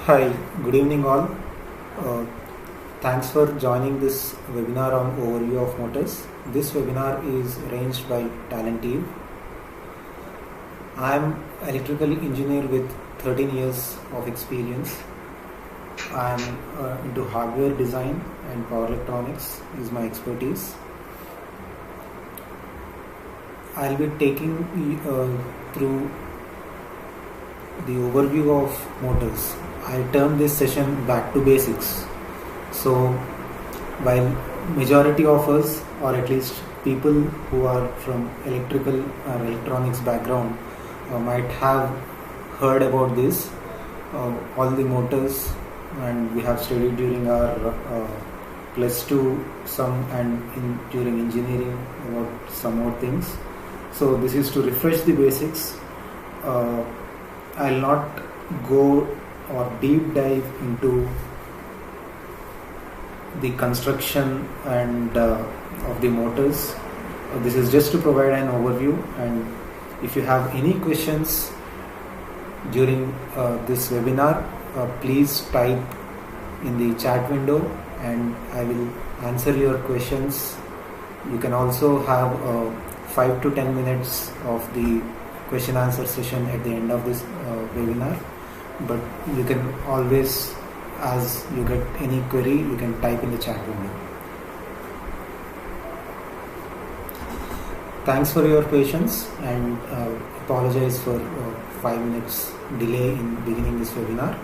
Hi, good evening all. Uh, Thanks for joining this webinar on overview of motors. This webinar is arranged by Talentive. I am electrical engineer with 13 years of experience. I am into hardware design and power electronics is my expertise. I'll be taking through the overview of motors. I term this session back to basics. So while majority of us, or at least people who are from electrical or electronics background, might have heard about this, all the motors, and we have studied during our plus two some and during engineering about some more things. So this is to refresh the basics. I'll not go or deep dive into the construction and of the motors. This is just to provide an overview, and if you have any questions during this webinar, please type in the chat window and I will answer your questions. You can also have 5 to 10 minutes of the question answer session at the end of this webinar, but you can always, as you get any query, you can type in the chat window. Thanks for your patience, and apologize for 5 minutes delay in beginning this webinar.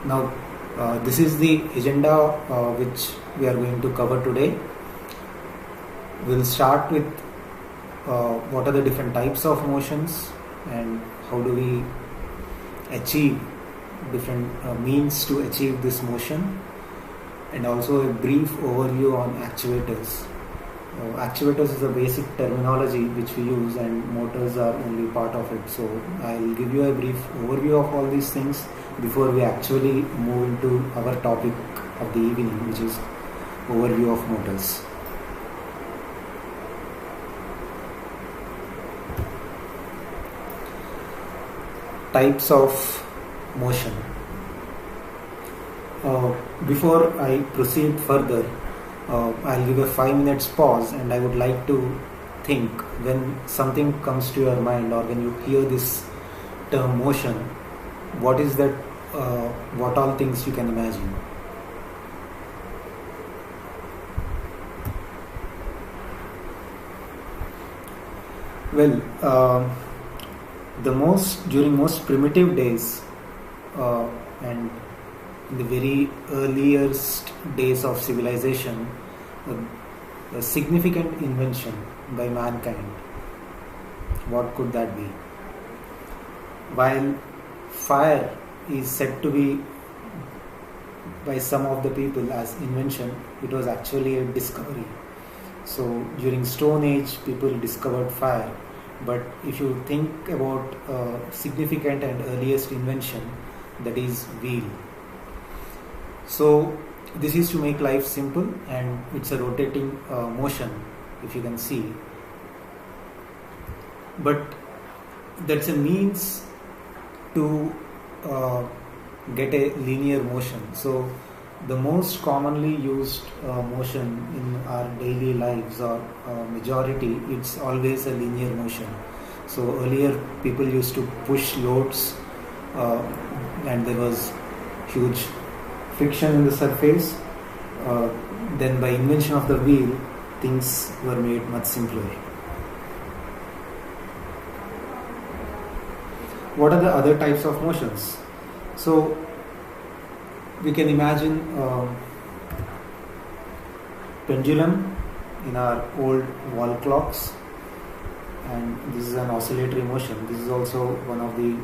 Now this is the agenda which we are going to cover today. We'll start with what are the different types of motions and how do we achieve different means to achieve this motion, and also a brief overview on actuators. Actuators is a basic terminology which we use, and motors are only part of it. So I'll give you a brief overview of all these things before we actually move into our topic of the evening, which is overview of motors. Types of motion. Before I proceed further, I'll give a 5 minutes pause, and I would like to think, when something comes to your mind or when you hear this term motion, what is that, what all things you can imagine? Well, during most primitive days and in the very earliest days of civilization, a significant invention by mankind. What could that be? While fire is said to be by some of the people as invention, it was actually a discovery. So during Stone Age, people discovered fire. But if you think about significant and earliest invention, that is wheel. So this is to make life simple, and it's a rotating motion, if you can see. But that's a means to get a linear motion. So the most commonly used motion in our daily lives, or majority, it's always a linear motion. So earlier people used to push loads and there was huge friction in the surface. Then by invention of the wheel, things were made much simpler. What are the other types of motions? So we can imagine pendulum in our old wall clocks, and this is an oscillatory motion. This is also one of the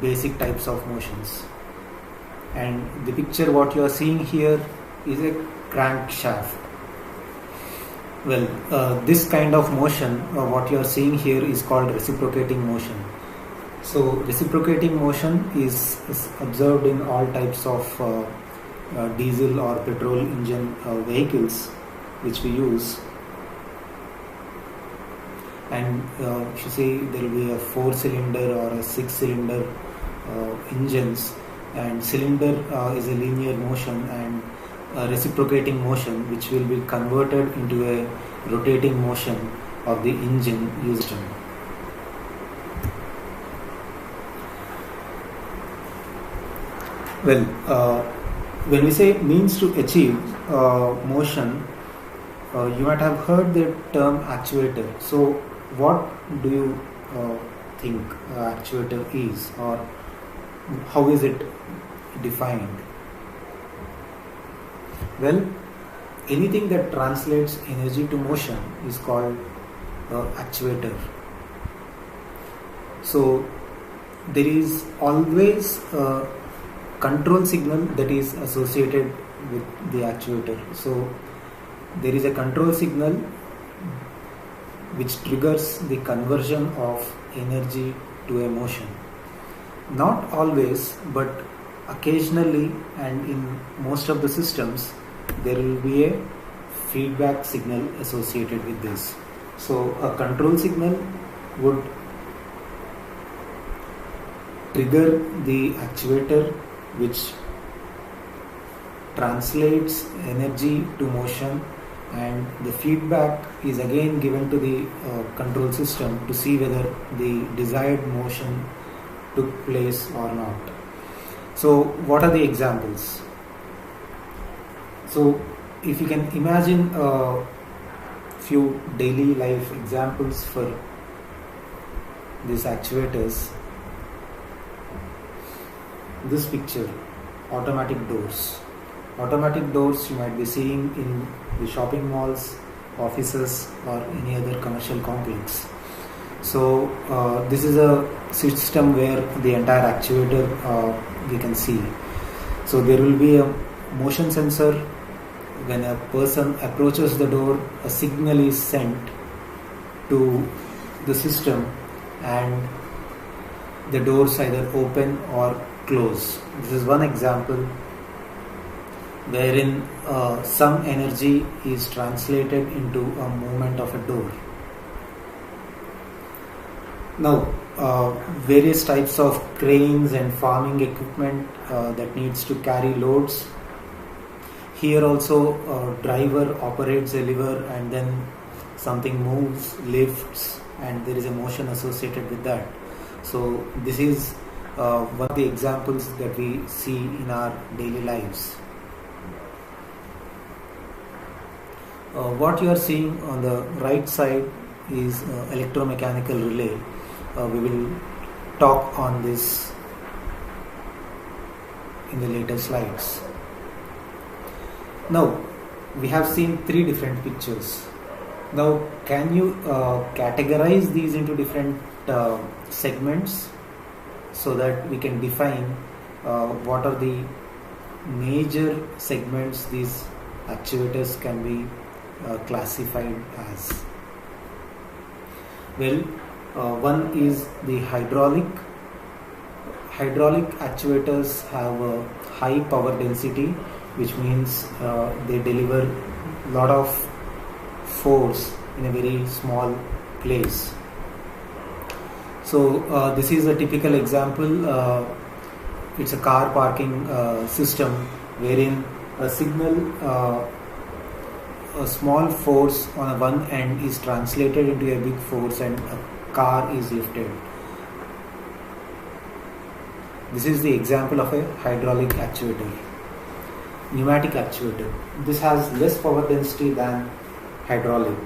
basic types of motions. And the picture what you are seeing here is a crankshaft. Well, this kind of motion, what you are seeing here, is called reciprocating motion. So reciprocating motion is observed in all types of diesel or petrol engine vehicles which we use. and if you see there will be a 4-cylinder or a 6-cylinder engines, and cylinder is a linear motion and a reciprocating motion which will be converted into a rotating motion of the engine used. Well, when we say means to achieve motion, you might have heard the term actuator. So, what do you think actuator is, or how is it defined? Well, anything that translates energy to motion is called actuator. So, there is always a control signal that is associated with the actuator. So, there is a control signal which triggers the conversion of energy to a motion. Not always, but occasionally and in most of the systems, there will be a feedback signal associated with this. So, a control signal would trigger the actuator which translates energy to motion, and the feedback is again given to the control system to see whether the desired motion took place or not. So what are the examples? So if you can imagine a few daily life examples for these actuators. This picture, automatic doors. Automatic doors you might be seeing in the shopping malls, offices, or any other commercial complex. So this is a system where the entire actuator we can see. So there will be a motion sensor. When a person approaches the door, a signal is sent to the system and the doors either open or close. This is one example wherein some energy is translated into a movement of a door. Now, various types of cranes and farming equipment that needs to carry loads. Here also a driver operates a lever and then something moves, lifts, and there is a motion associated with that. So this is one of the examples that we see in our daily lives. What you are seeing on the right side is electromechanical relay. We will talk on this in the later slides. Now, we have seen three different pictures. Now, can you categorize these into different segments so that we can define what are the major segments these actuators can be classified as? Well, one is the hydraulic. Hydraulic actuators have a high power density, which means they deliver a lot of force in a very small place. So this is a typical example. It's a car parking system wherein a signal, a small force on one end is translated into a big force and a car is lifted. This is the example of a hydraulic actuator. Pneumatic actuator. This has less power density than hydraulic.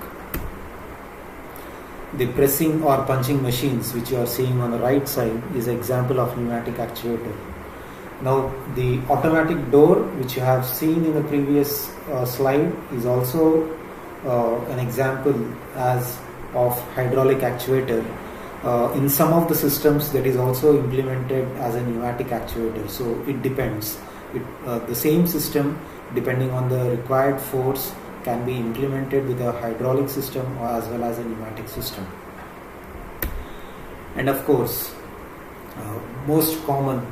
The pressing or punching machines which you are seeing on the right side is an example of pneumatic actuator. Now the automatic door which you have seen in the previous slide is also an example as of hydraulic actuator. In some of the systems that is also implemented as a pneumatic actuator. So it depends. The same system, depending on the required force, can be implemented with a hydraulic system or as well as a pneumatic system. And of course, most common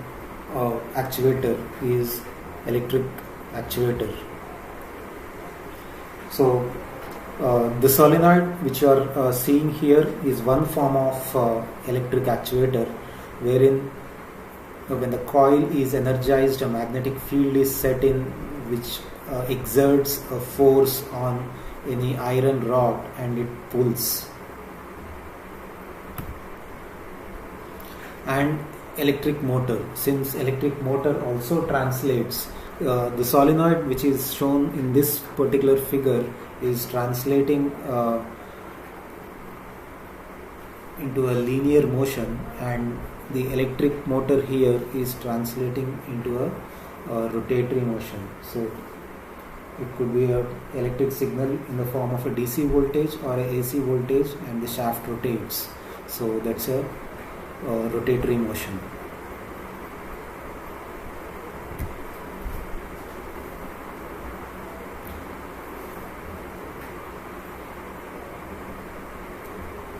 actuator is electric actuator. So The solenoid which you are seeing here is one form of electric actuator, wherein when the coil is energized, a magnetic field is set in which exerts a force on any iron rod and it pulls. And electric motor, since electric motor also translates, the solenoid which is shown in this particular figure is translating into a linear motion, and the electric motor here is translating into a rotatory motion. So it could be a electric signal in the form of a DC voltage or a AC voltage, and the shaft rotates. So that's a rotatory motion.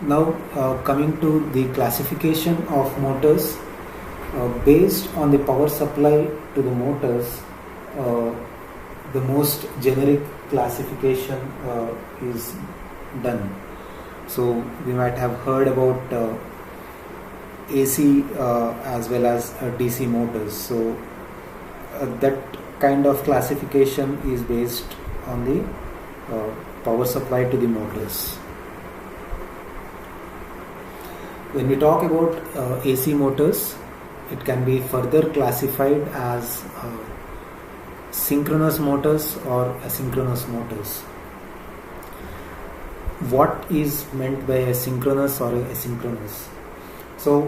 Now coming to the classification of motors, based on the power supply to the motors, the most generic classification is done. So we might have heard about AC as well as DC motors. So that kind of classification is based on the power supply to the motors. When we talk about AC motors, it can be further classified as synchronous motors or asynchronous motors. What is meant by a synchronous or a asynchronous? So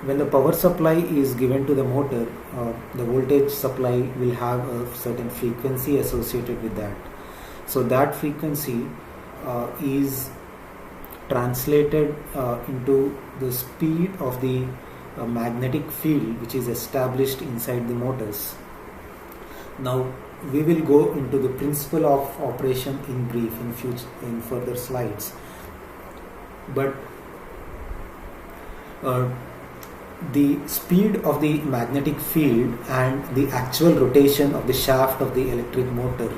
when the power supply is given to the motor, the voltage supply will have a certain frequency associated with that. So that frequency is translated into the speed of the magnetic field which is established inside the motors. Now we will go into the principle of operation in brief in further slides, but the speed of the magnetic field and the actual rotation of the shaft of the electric motor,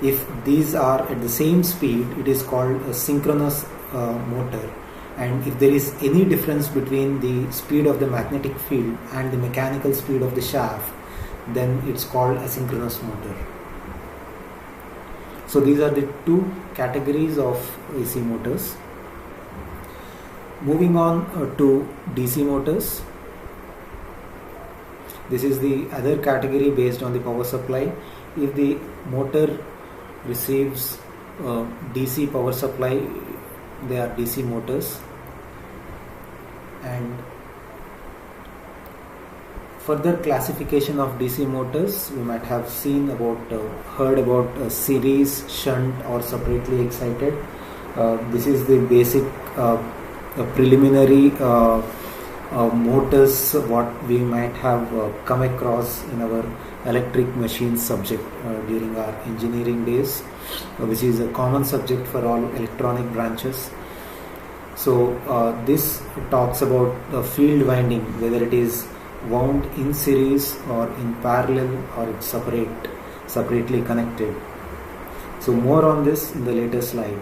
if these are at the same speed, it is called a synchronous motor. And if there is any difference between the speed of the magnetic field and the mechanical speed of the shaft, then it's called asynchronous motor. So these are the two categories of AC motors. Moving on to DC motors. This is the other category based on the power supply. If the motor receives DC power supply, they are DC motors. And further classification of DC motors, we might have heard about series, shunt, or separately excited. This is the basic preliminary motors what we might have come across in our electric machines subject during our engineering days, which is a common subject for all electronic branches. So this talks about the field winding, whether it is wound in series or in parallel, or it's separately connected. So more on this in the later slide.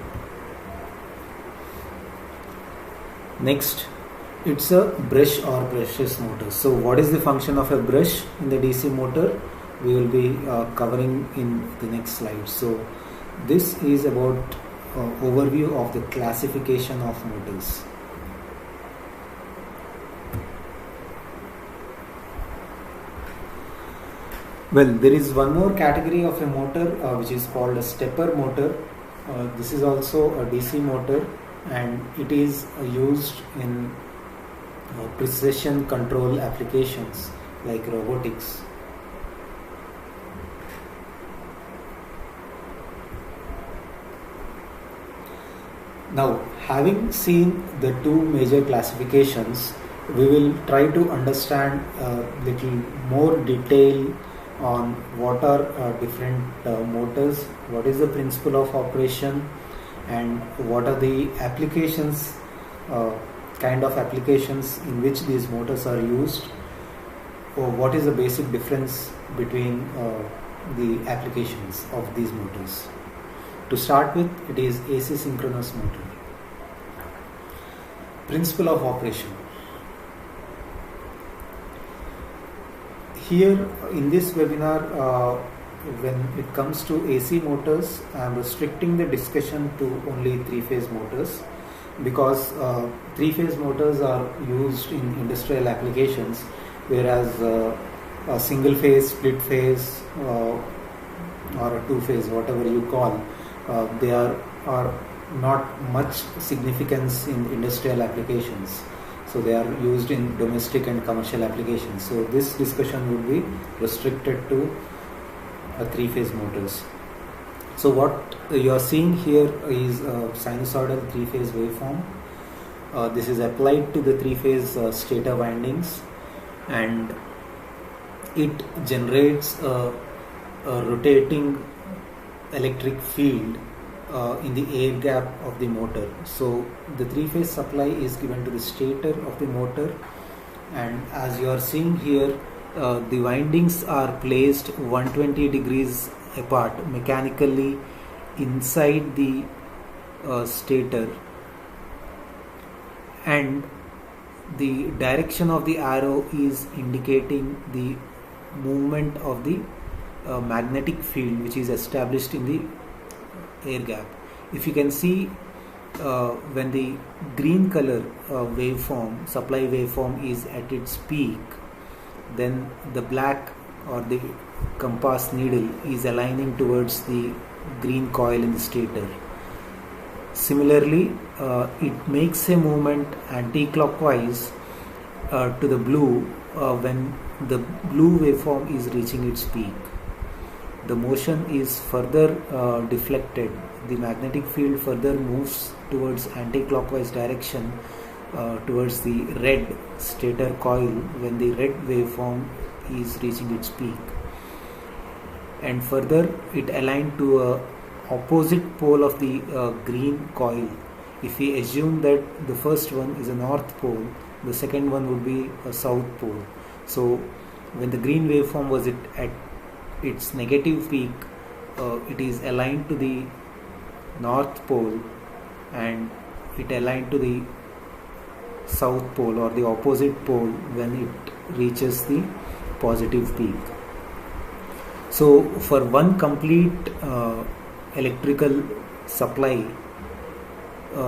Next, it's a brush or brushless motor. So what is the function of a brush in the DC motor? We will be covering in the next slide. So this is about overview of the classification of motors. Well, there is one more category of a motor which is called a stepper motor. This is also a DC motor, and it is used in precision control applications like robotics. Now, having seen the two major classifications, we will try to understand a little more detail on what are different motors, what is the principle of operation, and what are the applications, kind of applications in which these motors are used, or what is the basic difference between the applications of these motors. To start with, it is AC synchronous motor. Principle of operation. Here in this webinar, when it comes to AC motors, I am restricting the discussion to only three-phase motors, because three-phase motors are used in industrial applications, whereas a single-phase, split-phase, or a two-phase, whatever you call, they are not much significance in industrial applications. So they are used in domestic and commercial applications. So this discussion would be restricted to three-phase motors. So what you are seeing here is a sinusoidal three-phase waveform. This is applied to the three-phase stator windings, and it generates a rotating electric field in the air gap of the motor. So the three-phase supply is given to the stator of the motor, and as you are seeing here, the windings are placed 120 degrees apart mechanically inside the stator, and the direction of the arrow is indicating the movement of the magnetic field which is established in the air gap. If you can see, when the green color supply waveform is at its peak, then the black or the compass needle is aligning towards the green coil in the stator. Similarly, it makes a movement anti-clockwise to the blue when the blue waveform is reaching its peak. The motion is further deflected. The magnetic field further moves towards anti-clockwise direction towards the red stator coil when the red waveform is reaching its peak, and further it aligned to a opposite pole of the green coil. If we assume that the first one is a north pole, the second one would be a south pole. So when the green waveform was at its negative peak, it is aligned to the north pole, and it aligned to the south pole or the opposite pole when it reaches the positive peak. So for one complete electrical supply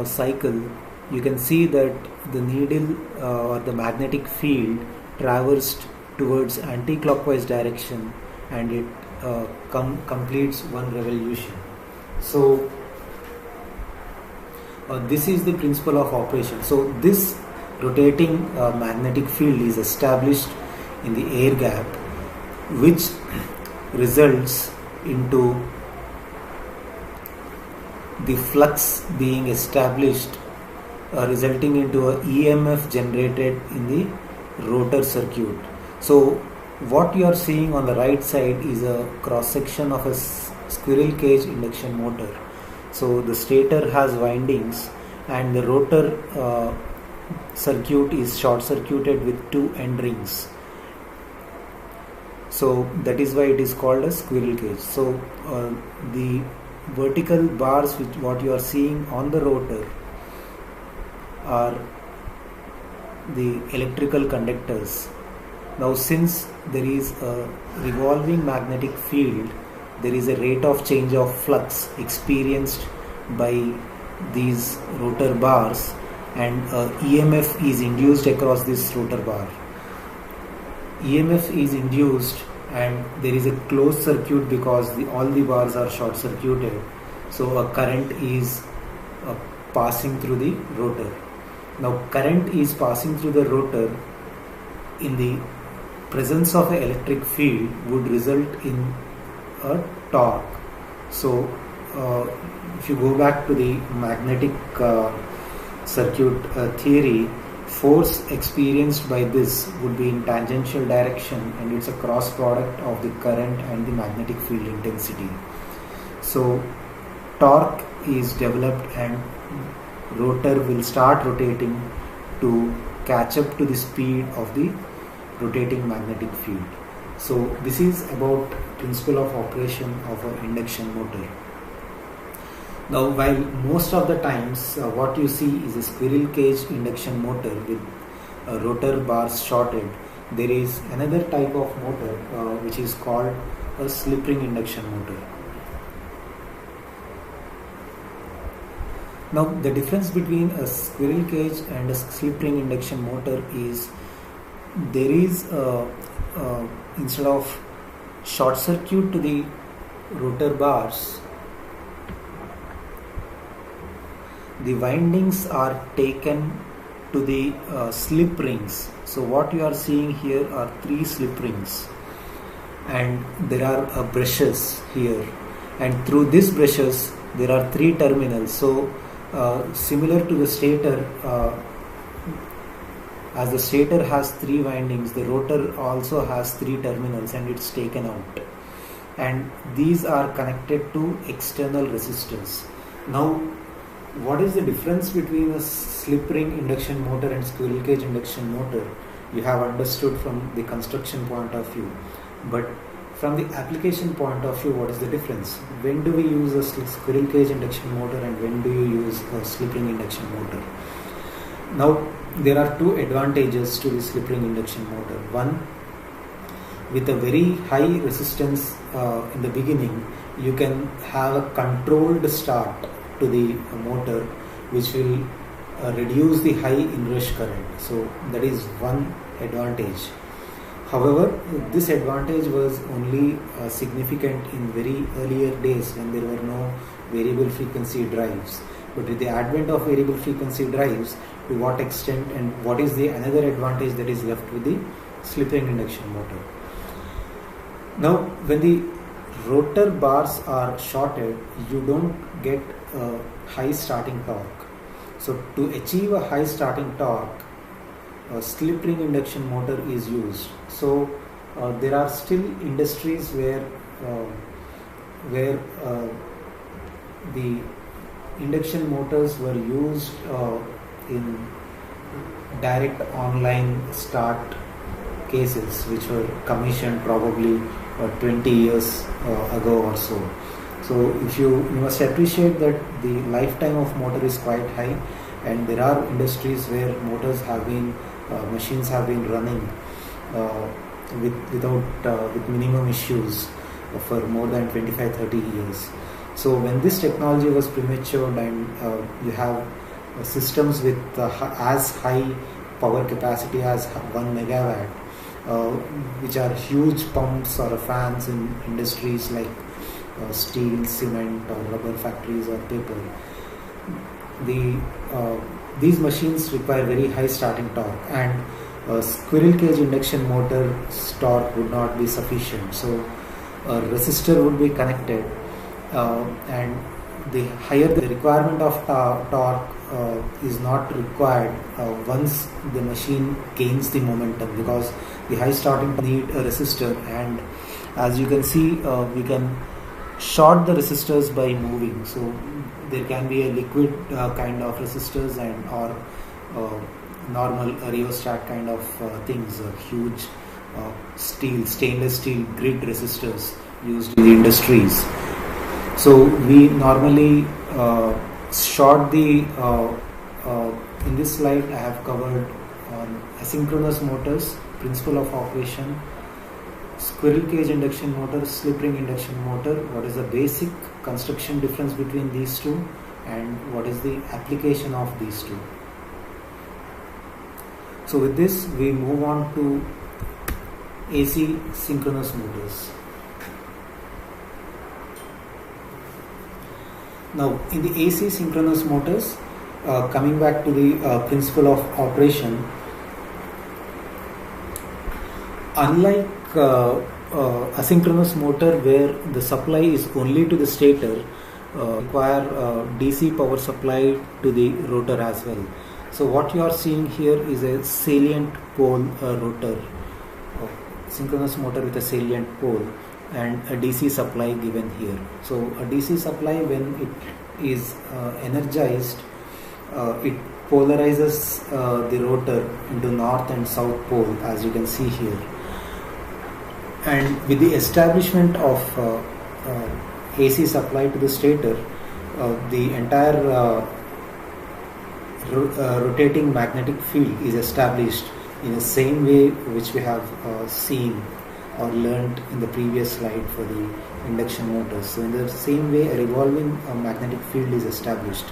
cycle, you can see that the needle or the magnetic field traversed towards anti-clockwise direction, and it completes one revolution. So this is the principle of operation. So this rotating magnetic field is established in the air gap, which results into the flux being established, resulting into a EMF generated in the rotor circuit. So what you are seeing on the right side is a cross section of a squirrel cage induction motor. So the stator has windings, and the rotor circuit is short circuited with two end rings. So that is why it is called a squirrel cage. So the vertical bars which what you are seeing on the rotor are the electrical conductors. Now, since there is a revolving magnetic field, there is a rate of change of flux experienced by these rotor bars, and EMF is induced across this rotor bar. EMF is induced, and there is a closed circuit because all the bars are short circuited. So a current is passing through the rotor. Now current is passing through the rotor in the presence of an electric field would result in a torque. So if you go back to the magnetic circuit theory, force experienced by this would be in tangential direction, and it's a cross product of the current and the magnetic field intensity. So torque is developed, and rotor will start rotating to catch up to the speed of the rotating magnetic field. So this is about principle of operation of an induction motor. Now, while most of the times what you see is a squirrel cage induction motor with rotor bars shorted, there is another type of motor which is called a slip ring induction motor. Now, the difference between a squirrel cage and a slip ring induction motor is there is instead of short circuit to the rotor bars, the windings are taken to the slip rings. So what you are seeing here are 3 slip rings, and there are brushes here, and through these brushes there are 3 terminals. So similar to the stator, as the stator has 3 windings, the rotor also has 3 terminals, and it's taken out, and these are connected to external resistors. Now, what is the difference between a slip ring induction motor and squirrel cage induction motor? You have understood from the construction point of view, but from the application point of view, what is the difference? When do we use a squirrel cage induction motor and when do you use a slip ring induction motor? Now, there are 2 advantages to the slip ring induction motor. One, with a very high resistance in the beginning, you can have a controlled start to the motor, which will reduce the high inrush current. So that is one advantage. However, this advantage was only significant in very earlier days when there were no variable frequency drives. But with the advent of variable frequency drives, to what extent and what is the another advantage that is left with the slip ring induction motor? Now, when the rotor bars are shorted, you don't get a high starting torque. So to achieve a high starting torque, a slip ring induction motor is used. So there are still industries where the induction motors were used in direct online start cases, which were commissioned probably 20 years ago or so. So if you must appreciate that the lifetime of motor is quite high, and there are industries where motors have been machines have been running with minimum issues for more than 25-30 years. So when this technology was prematured and you have systems with as high power capacity as 1 megawatt, which are huge pumps or fans in industries like steel, cement or rubber factories or paper, these machines require very high starting torque, and a squirrel cage induction motor torque would not be sufficient. So a resistor would be connected, and the higher the requirement of torque is not required once the machine gains the momentum, because the high starting need a resistor, and as you can see, we can short the resistors by moving. So there can be a liquid kind of resistors and or normal rheostat kind of things, huge stainless steel grid resistors used in the industries. So we normally short the in this slide I have covered asynchronous motors, principle of operation, squirrel cage induction motor, slip ring induction motor, what is the basic construction difference between these two, and what is the application of these two. So with this we move on to AC synchronous motors. Now in the AC synchronous motors, coming back to the principle of operation, unlike asynchronous motor where the supply is only to the stator, require DC power supply to the rotor as well. So what you are seeing here is a salient pole rotor, synchronous motor with a salient pole and a DC supply given here. So a DC supply, when it is energized, it polarizes the rotor into north and south pole, as you can see here. And with the establishment of AC supply to the stator, the entire rotating magnetic field is established in the same way which we have seen or learnt in the previous slide for the induction motors. So in the same way, a revolving magnetic field is established.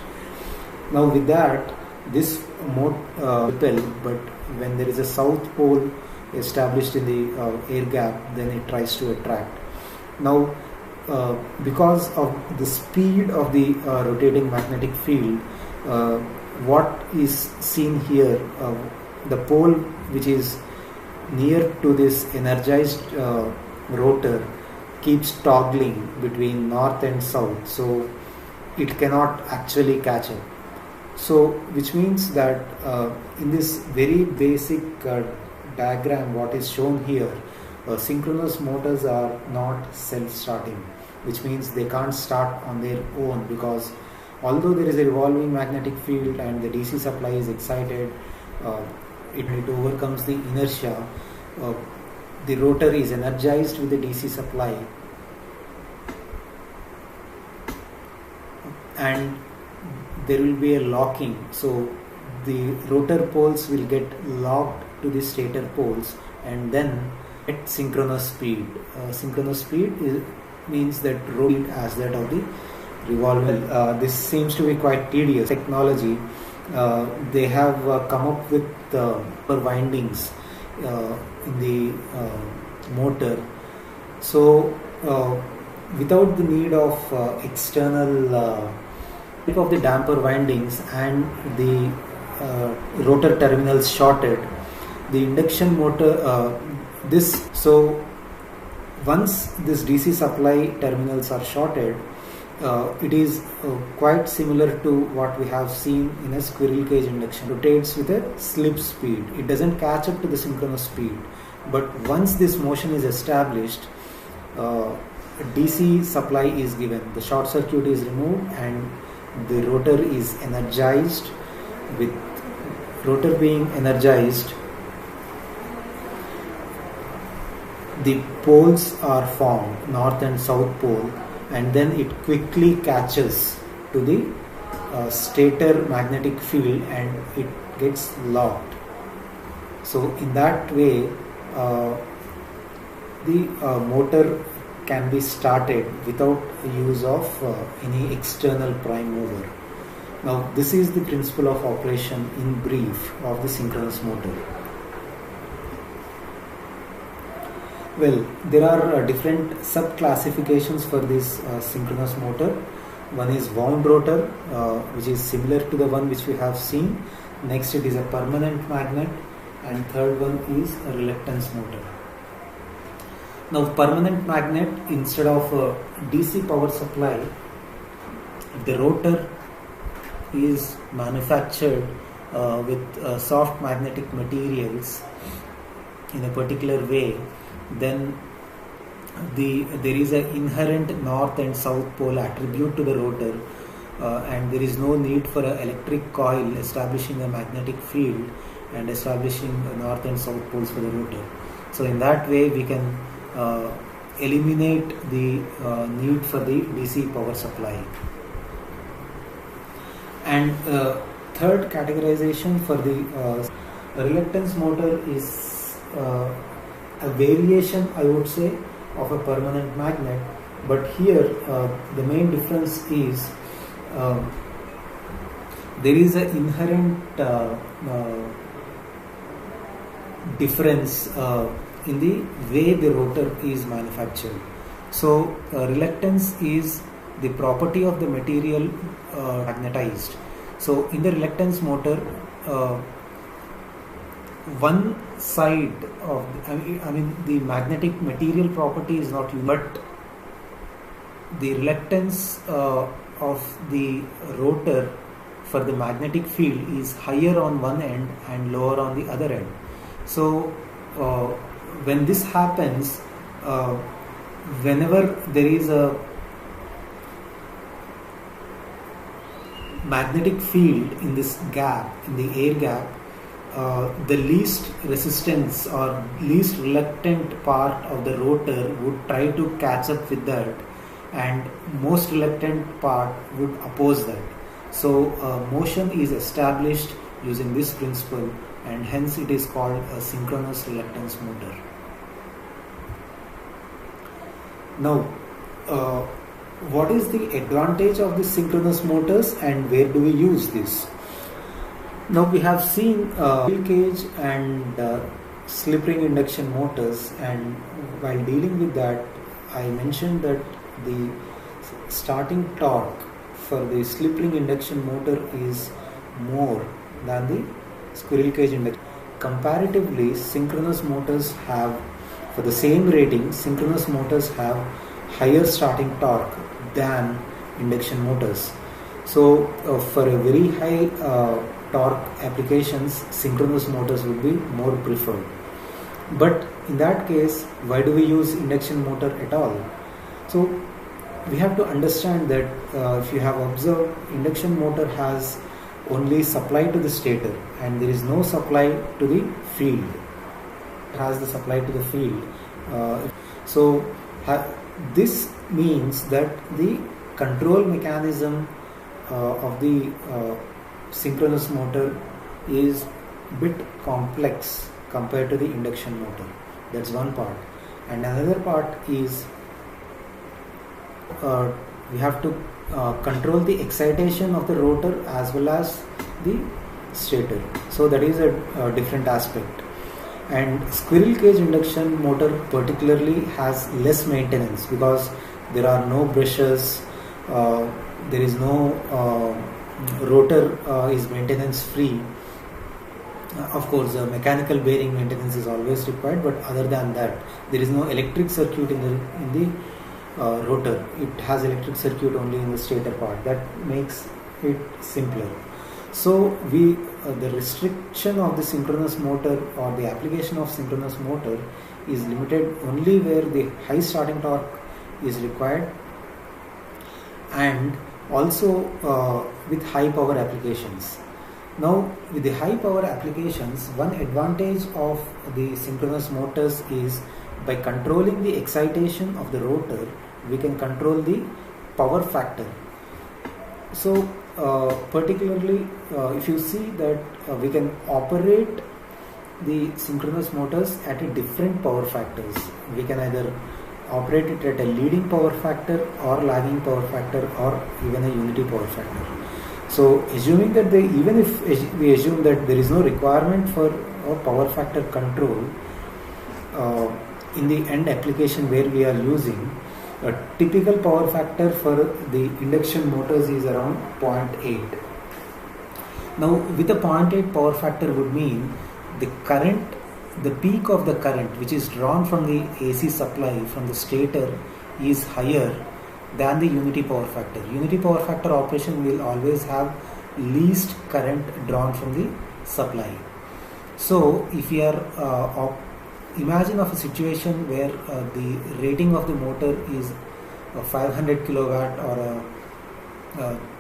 Now with that, this repel, but when there is a south pole established in the air gap, then it tries to attract. Now because of the speed of the rotating magnetic field, what is seen here, the pole which is near to this energized rotor keeps toggling between north and south, so it cannot actually catch up. So which means that in this very basic diagram what is shown here, synchronous motors are not self-starting, which means they can't start on their own, because although there is a revolving magnetic field and the DC supply is excited, it overcomes the inertia. The rotor is energized with the DC supply, and there will be a locking. So the rotor poles will get locked to the stator poles, and then at synchronous speed. Synchronous speed means that rotor as that of the revolving. This seems to be quite tedious technology. They have come up with windings in the motor, so without the need of external of the damper windings and the rotor terminals shorted, the induction motor so once this DC supply terminals are shorted, it is quite similar to what we have seen in a squirrel cage induction. It rotates with a slip speed. It doesn't catch up to the synchronous speed, but once this motion is established, DC supply is given, the short circuit is removed, and the rotor is energized. With rotor being energized, the poles are formed, north and south pole, and then it quickly catches to the stator magnetic field and it gets locked. So in that way, the motor can be started without use of any external prime mover. Now this is the principle of operation in brief of the synchronous motor. Well, there are different sub-classifications for this synchronous motor. One is wound rotor, which is similar to the one which we have seen. Next, it is a permanent magnet, and third one is a reluctance motor. Now, permanent magnet, instead of DC power supply, the rotor is manufactured with soft magnetic materials in a particular way. Then there is an inherent north and south pole attribute to the rotor, and there is no need for an electric coil establishing a magnetic field and establishing north and south poles for the rotor. So in that way we can eliminate the need for the DC power supply. And third categorization for the reluctance motor is a variation, I would say, of a permanent magnet, but here the main difference is there is an inherent difference in the way the rotor is manufactured. So reluctance is the property of the material magnetized. So in the reluctance motor, one side of the magnetic material property is not unique, but the reluctance of the rotor for the magnetic field is higher on one end and lower on the other end. So when this happens, whenever there is a magnetic field in this gap, in the air gap, the least resistance or least reluctant part of the rotor would try to catch up with that, and most reluctant part would oppose that. So motion is established using this principle, and hence it is called a synchronous reluctance motor. Now, uh, what is the advantage of the synchronous motors and where do we use this? Now we have seen squirrel cage and slip ring induction motors, and while dealing with that, I mentioned that the starting torque for the slip ring induction motor is more than the squirrel cage induction. Comparatively, synchronous motors have, for the same rating, synchronous motors have higher starting torque than induction motors. So for a very high torque applications, synchronous motors would be more preferred. But in that case, why do we use induction motor at all? So we have to understand that if you have observed, induction motor has only supply to the stator and there is no supply to the field. It has the supply to the field. So this means that the control mechanism of the synchronous motor is bit complex compared to the induction motor. That's one part. And another part is we have to control the excitation of the rotor as well as the stator. So that is a different aspect. And squirrel cage induction motor particularly has less maintenance because there are no brushes, there is no rotor is maintenance free. Of course, mechanical bearing maintenance is always required, but other than that, there is no electric circuit in the rotor. It has electric circuit only in the stator part. That makes it simpler. So the restriction of the synchronous motor or the application of synchronous motor is limited only where the high starting torque is required, and also with high power applications. Now with the high power applications, one advantage of the synchronous motors is by controlling the excitation of the rotor, we can control the power factor. So particularly if you see that we can operate the synchronous motors at a different power factors. We can either operate it at a leading power factor or lagging power factor or even a unity power factor. So assuming that even if we assume that there is no requirement for a power factor control in the end application where we are using, a typical power factor for the induction motors is around 0.8. Now with a 0.8 power factor would mean the peak of the current which is drawn from the AC supply from the stator is higher than the unity power factor. Unity power factor operation will always have least current drawn from the supply. So if you are imagine of a situation where the rating of the motor is 500 kilowatt or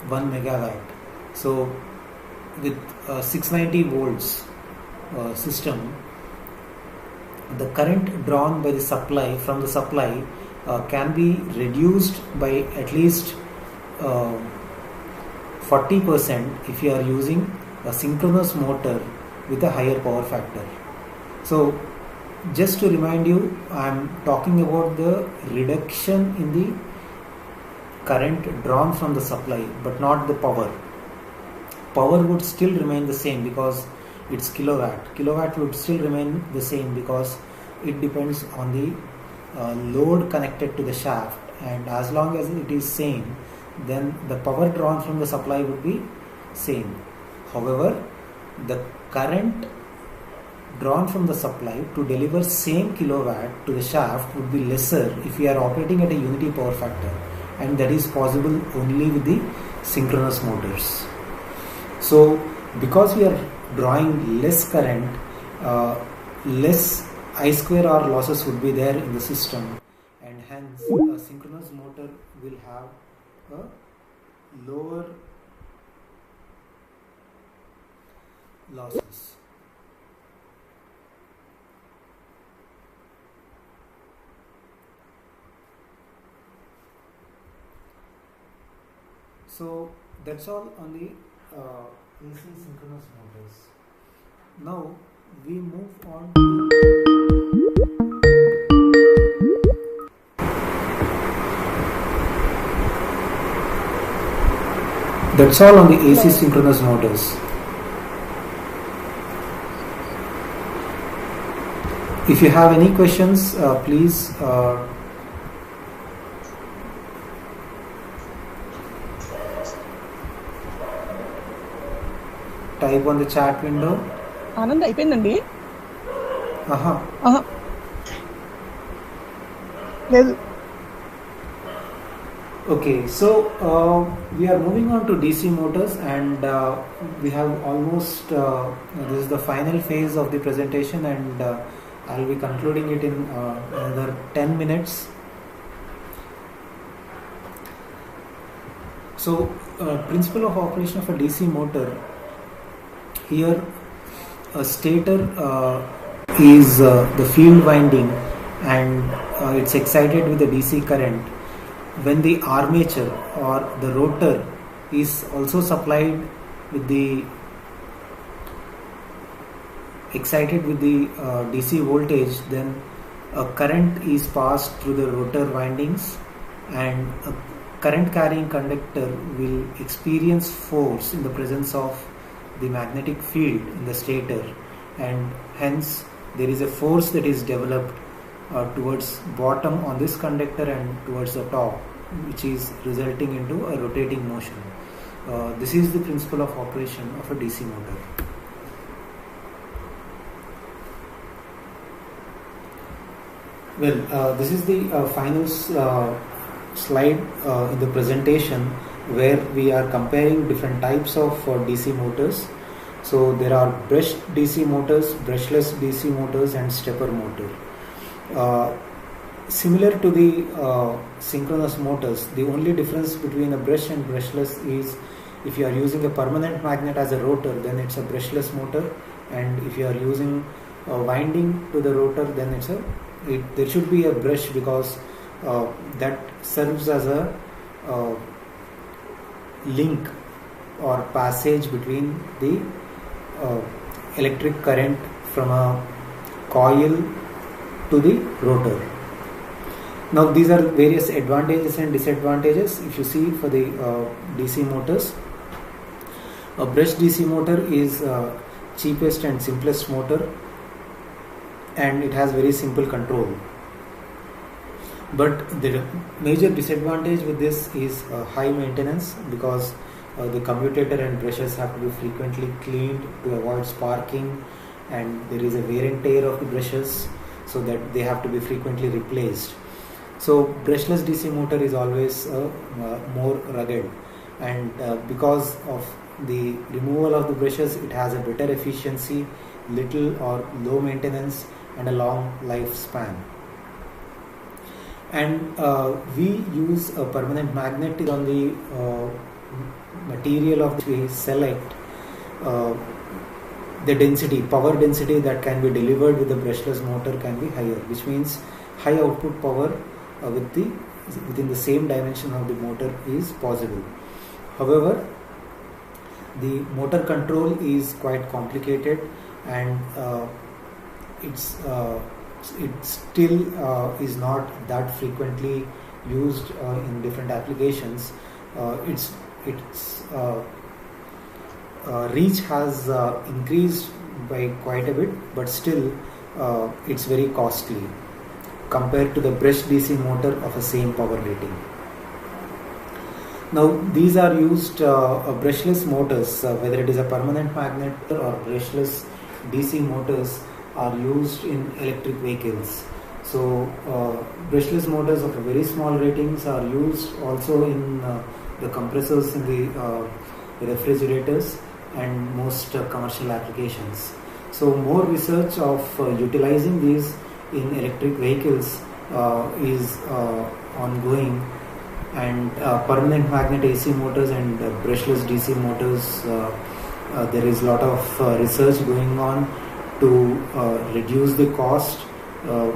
1 megawatt. So with 690 volts system, the current drawn by the supply from the supply can be reduced by at least 40% if you are using a synchronous motor with a higher power factor. So just to remind you, I am talking about the reduction in the current drawn from the supply, but not the power. Power would still remain the same because it's kilowatt. Kilowatt would still remain the same because it depends on the load connected to the shaft, and as long as it is same, then the power drawn from the supply would be same. However, the current drawn from the supply to deliver same kilowatt to the shaft would be lesser if we are operating at a unity power factor, and that is possible only with the synchronous motors. So because we are drawing less current, less I square R losses would be there in the system, and hence a synchronous motor will have a lower losses. So that's all on the AC synchronous motors. Now we move on to that's all on the AC synchronous motors. If you have any questions, please type on the chat window. Anand అయిపోయిందండి. లేదు. Okay, so we are moving on to DC motors, and we have almost this is the final phase of the presentation, and I'll be concluding it in another 10 minutes. So principle of operation of a DC motor. Here a stator is the field winding, and it's excited with the DC current. When the armature or the rotor is also supplied with the excited with the DC voltage, then a current is passed through the rotor windings, and a current carrying conductor will experience force in the presence of the magnetic field in the stator, and hence there is a force that is developed towards bottom on this conductor and towards the top, which is resulting into a rotating motion. This is the principle of operation of a DC motor. Well, this is the final slide in the presentation, where we are comparing different types of DC motors. So there are brushed DC motors, brushless DC motors, and stepper motor. Similar to the synchronous motors, the only difference between a brush and brushless is if you are using a permanent magnet as a rotor, then it's a brushless motor, and if you are using a winding to the rotor, then there should be a brush, because that serves as a link or passage between the electric current from a coil to the rotor. Now these are various advantages and disadvantages. If you see for the DC motors, a brush DC motor is cheapest and simplest motor, and it has very simple control. But the major disadvantage with this is high maintenance, because the commutator and brushes have to be frequently cleaned to avoid sparking, and there is a wear and tear of the brushes, so that they have to be frequently replaced. So brushless DC motor is always more rugged, and because of the removal of the brushes, it has a better efficiency, little or low maintenance, and a long lifespan. And we use a permanent magnet on the material of which we select. The density, power density that can be delivered with the brushless motor can be higher, which means high output power within the same dimension of the motor is possible. However, the motor control is quite complicated, and it still is not that frequently used in different applications. Its reach has increased by quite a bit, but still it's very costly compared to the brush DC motor of a same power rating. Now these are used brushless motors, whether it is a permanent magnet or brushless DC motors, are used in electric vehicles. So brushless motors of very small ratings are used also in the compressors in the refrigerators and most commercial applications. So more research of utilizing these in electric vehicles is ongoing, and permanent magnet AC motors and brushless DC motors, there is a lot of research going on to reduce the cost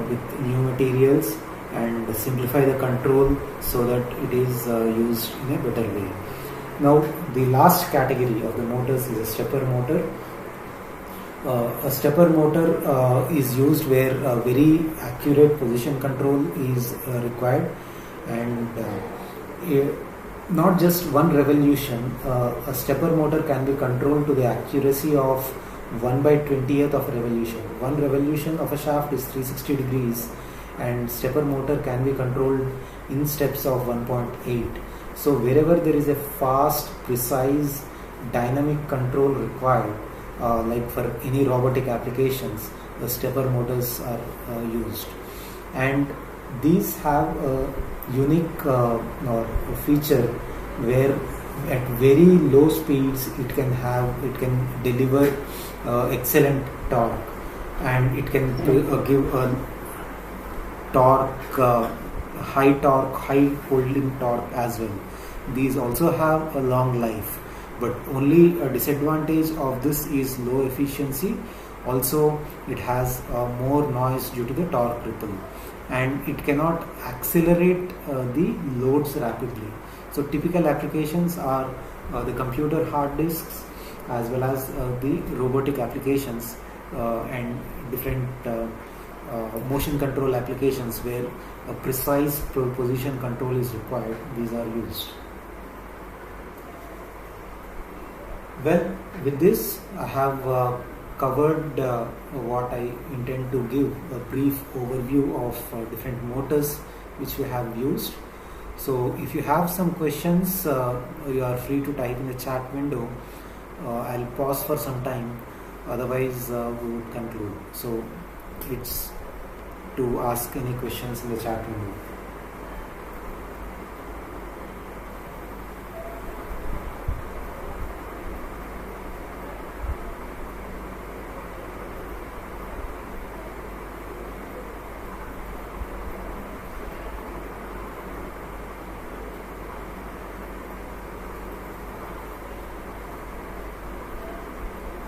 with new materials and simplify the control so that it is used in a better way. Now the last category of the motors is a stepper motor. A stepper motor is used where very accurate position control is required, and not just one revolution. A stepper motor can be controlled to the accuracy of 1/20th of a revolution. One revolution of a shaft is 360 degrees, and stepper motor can be controlled in steps of 1.8. So wherever there is a fast, precise, dynamic control required, like for any robotic applications, the stepper motors are used, and these have a unique feature where at very low speeds it can deliver excellent torque, and it can give a torque, high holding torque as well. These also have a long life, but only a disadvantage of this is low efficiency. Also, it has more noise due to the torque ripple, and it cannot accelerate the loads rapidly. So typical applications are the computer hard disks, as well as the robotic applications and different motion control applications where a precise position control is required. These are used. Well, with this I have covered what I intend to give, a brief overview of different motors which we have used. So if you have some questions, you are free to type in the chat window. I'll pause for some time, otherwise we would conclude. So it's to ask any questions in the chat window.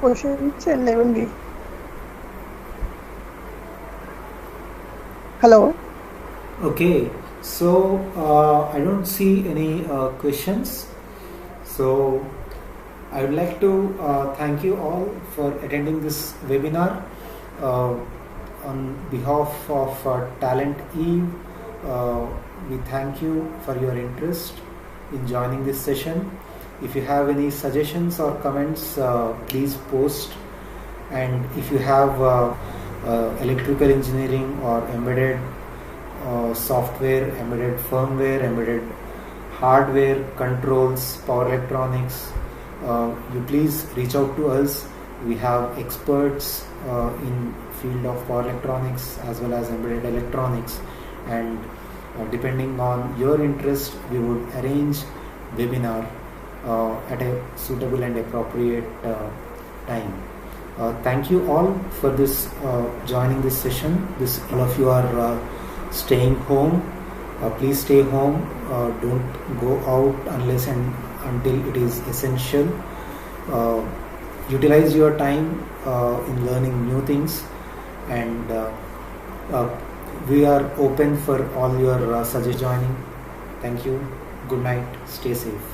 Questions ఏం లేవండి. Hello. Okay, so I don't see any questions. So I would like to thank you all for attending this webinar. On behalf of Talent Eve, we thank you for your interest in joining this session. If you have any suggestions or comments, please post. And if you have electrical engineering or embedded software, embedded firmware, embedded hardware, controls, power electronics, you please reach out to us. We have experts in field of power electronics as well as embedded electronics, and depending on your interest, we would arrange webinar at a suitable and appropriate time. Thank you all for this joining this session. All of you are staying home. Please stay home. Don't go out unless and until it is essential. Utilize your time in learning new things, and we are open for all your suggestions joining. Thank you. Good night. Stay safe.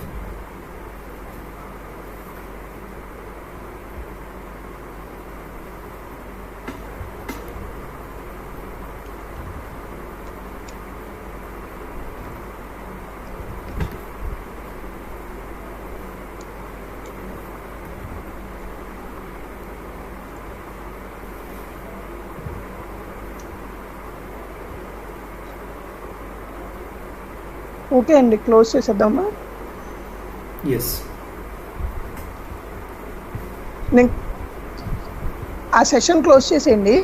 Okay అండి, close చేసేద్దామా? Yes. నేను ఆ session close చేసేయండి.